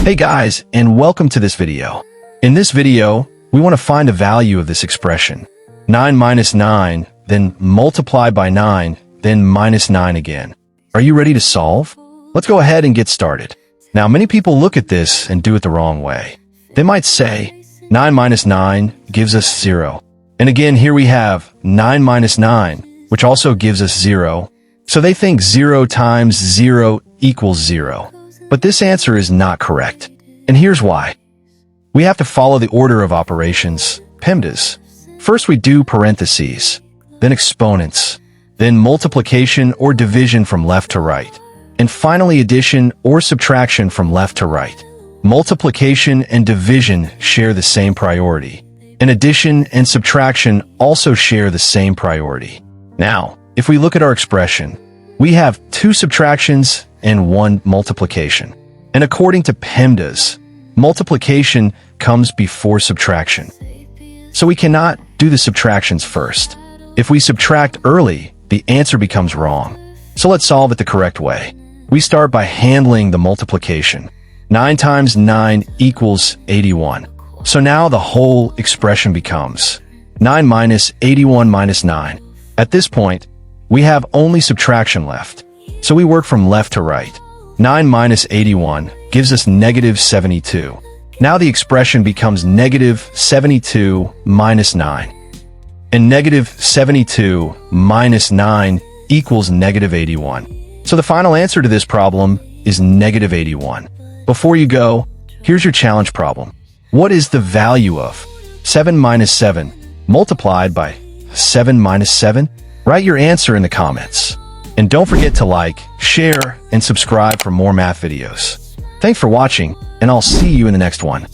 Hey guys, and welcome to this video. In this video, we want to find the value of this expression. 9 minus 9, then multiply by 9, then minus 9 again. Are you ready to solve? Let's go ahead and get started. Now, many people look at this and do it the wrong way. They might say, 9 minus 9 gives us 0. And again, here we have 9 minus 9, which also gives us 0. So they think 0 times 0 equals 0. But this answer is not correct. And here's why. We have to follow the order of operations, PEMDAS. First we do parentheses, then exponents, then multiplication or division from left to right, and finally addition or subtraction from left to right. Multiplication and division share the same priority, and addition and subtraction also share the same priority. Now, if we look at our expression, we have 2 subtractions and 1 multiplication. And according to PEMDAS, multiplication comes before subtraction. So we cannot do the subtractions first. If we subtract early, the answer becomes wrong. So let's solve it the correct way. We start by handling the multiplication. 9 times 9 equals 81. So now the whole expression becomes 9 minus 81 minus 9. At this point, we have only subtraction left. So we work from left to right. 9 minus 81 gives us negative 72. Now the expression becomes negative 72 minus 9. And negative 72 minus 9 equals negative 81. So the final answer to this problem is negative 81. Before you go, here's your challenge problem. What is the value of 7 minus 7 multiplied by 7 minus 7? Write your answer in the comments. And don't forget to like, share, and subscribe for more math videos. Thanks for watching, and I'll see you in the next one.